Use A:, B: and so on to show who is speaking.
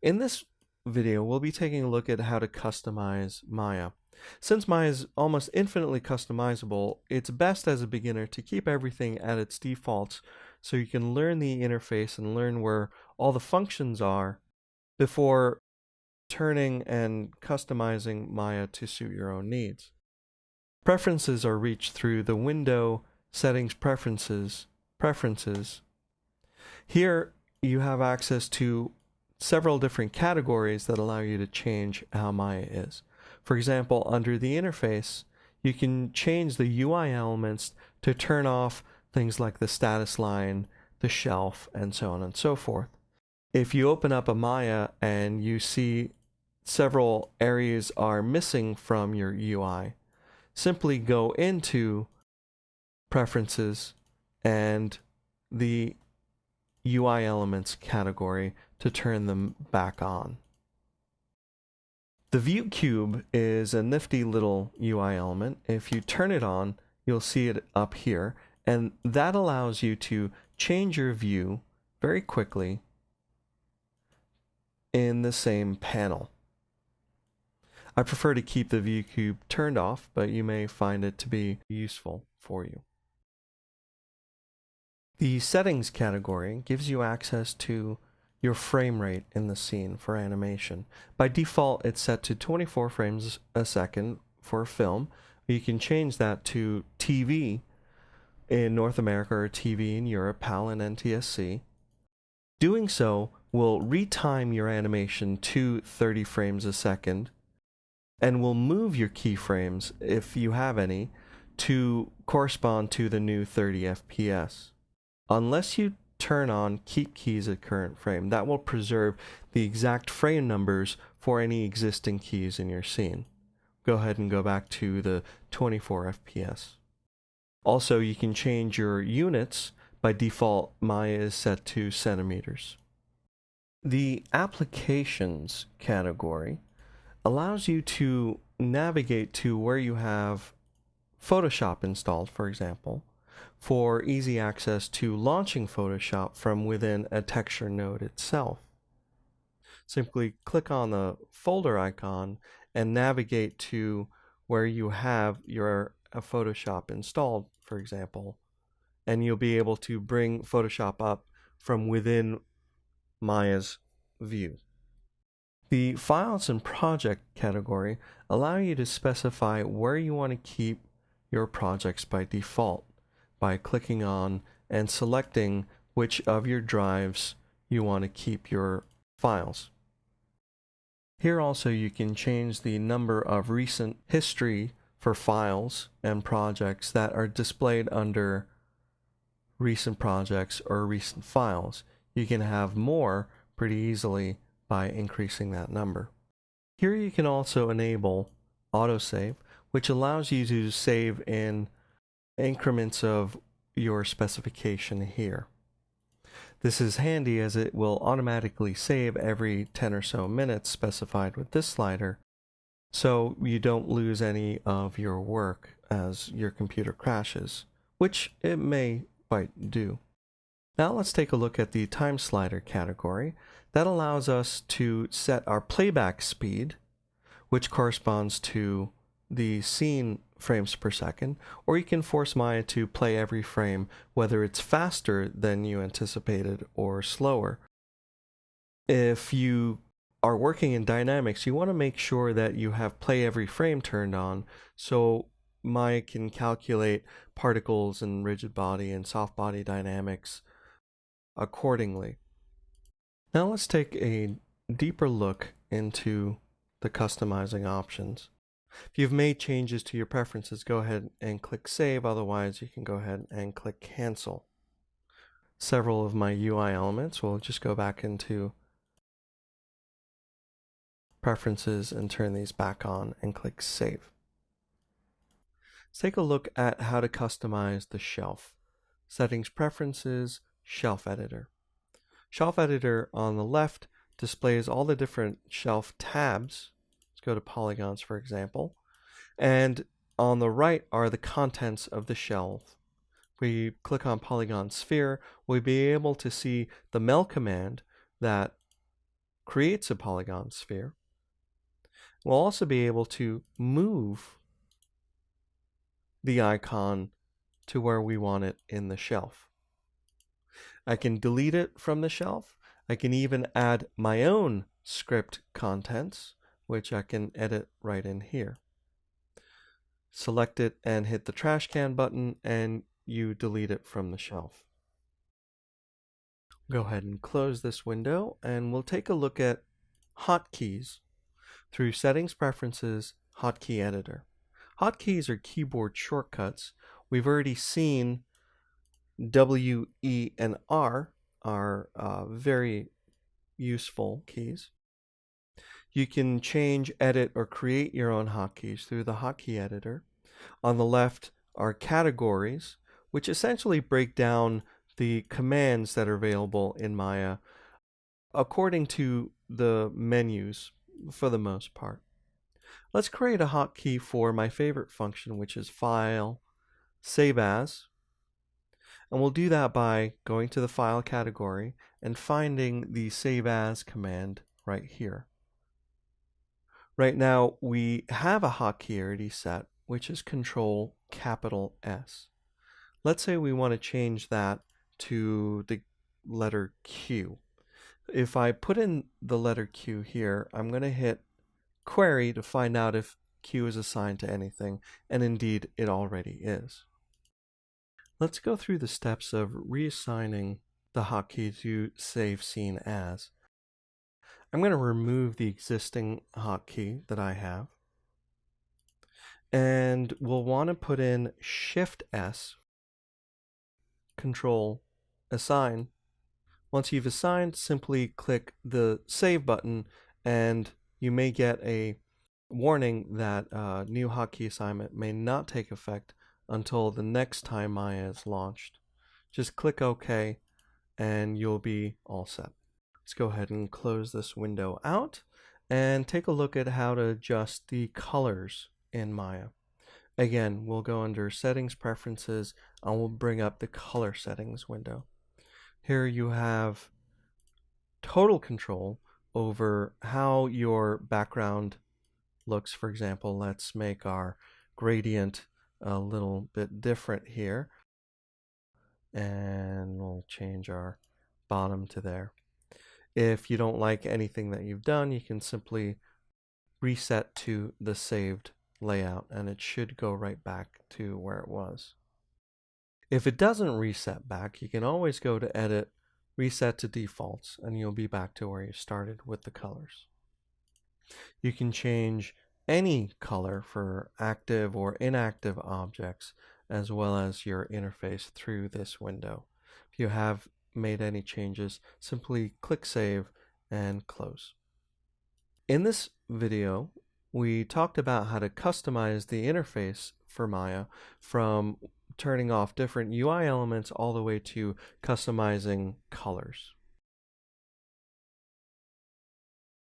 A: In this video, we'll be taking a look at how to customize Maya. Since Maya is almost infinitely customizable, it's best as a beginner to keep everything at its defaults so you can learn the interface and learn where all the functions are before turning and customizing Maya to suit your own needs. Preferences are reached through the window Settings Preferences. Here you have access to several different categories that allow you to change how Maya is. For example, under the interface, you can change the UI elements to turn off things like the status line, the shelf, and so on and so forth. If you open up a Maya and you see several areas are missing from your UI, simply go into Preferences and the UI Elements category to turn them back on. The View Cube is a nifty little UI element. If you turn it on, you'll see it up here, and that allows you to change your view very quickly in the same panel. I prefer to keep the View Cube turned off, but you may find it to be useful for you. The Settings category gives you access to your frame rate in the scene for animation. By default, it's set to 24 frames a second for film. You can change that to TV in North America or TV in Europe, PAL and NTSC. Doing so will retime your animation to 30 frames a second and will move your keyframes, if you have any, to correspond to the new 30 FPS. Unless you turn on Keep Keys at Current Frame, that will preserve the exact frame numbers for any existing keys in your scene. Go ahead and go back to the 24 FPS. Also, you can change your units. By default, Maya is set to centimeters. The Applications category allows you to navigate to where you have Photoshop installed, for example, for easy access to launching Photoshop from within a texture node itself. Simply click on the folder icon and navigate to where you have your Photoshop installed, for example, and you'll be able to bring Photoshop up from within Maya's view. The Files and Project category allow you to specify where you want to keep your projects by default by clicking on and selecting which of your drives you want to keep your files. Here also you can change the number of recent history for files and projects that are displayed under recent projects or recent files. You can have more pretty easily by increasing that number. Here you can also enable autosave, which allows you to save in increments of your specification here. This is handy as it will automatically save every 10 or so minutes specified with this slider, so you don't lose any of your work as your computer crashes, which it may quite do. Now let's take a look at the time slider category. That allows us to set our playback speed, which corresponds to the scene frames per second, or you can force Maya to play every frame, whether it's faster than you anticipated or slower. If you are working in dynamics, you want to make sure that you have play every frame turned on so Maya can calculate particles and rigid body and soft body dynamics accordingly. Now let's take a deeper look into the customizing options. If you've made changes to your preferences, go ahead and click Save. Otherwise, you can go ahead and click Cancel. Several of my UI elements, we'll just go back into Preferences and turn these back on and click Save. Let's take a look at how to customize the shelf. Settings Preferences, Shelf Editor. Shelf Editor on the left displays all the different shelf tabs. Let's go to polygons, for example. And on the right are the contents of the shelf. If we click on polygon sphere, we'll be able to see the mel command that creates a polygon sphere. We'll also be able to move the icon to where we want it in the shelf. I can delete it from the shelf. I can even add my own script contents, which I can edit right in here. Select it and hit the trash can button, and you delete it from the shelf. Go ahead and close this window, and we'll take a look at hotkeys through Settings, Preferences, Hotkey Editor. Hotkeys are keyboard shortcuts. We've already seen W, E, and R are very useful keys. You can change, edit, or create your own hotkeys through the Hotkey Editor. On the left are categories, which essentially break down the commands that are available in Maya according to the menus for the most part. Let's create a hotkey for my favorite function, which is File, Save As. And we'll do that by going to the File category and finding the Save As command right here. Right now, we have a hotkey already set, which is Control S. Let's say we want to change that to the letter Q. If I put in the letter Q here, I'm going to hit Query to find out if Q is assigned to anything, and indeed it already is. Let's go through the steps of reassigning the hotkey to Save Scene As. I'm going to remove the existing hotkey that I have, and we'll want to put in Shift S, Control Assign. Once you've assigned, simply click the Save button, and you may get a warning that new hotkey assignment may not take effect until the next time Maya is launched. Just click OK, and you'll be all set. Let's go ahead and close this window out and take a look at how to adjust the colors in Maya. Again, we'll go under Settings, Preferences, and we'll bring up the Color Settings window. Here you have total control over how your background looks. For example, let's make our gradient a little bit different here, and we'll change our bottom to there. If you don't like anything that you've done, you can simply reset to the saved layout, and it should go right back to where it was. If it doesn't reset back, you can always go to Edit, Reset to Defaults, and you'll be back to where you started with the colors. You can change any color for active or inactive objects, as well as your interface through this window. If you have made any changes, simply click Save and close. In this video, we talked about how to customize the interface for Maya, from turning off different UI elements all the way to customizing colors.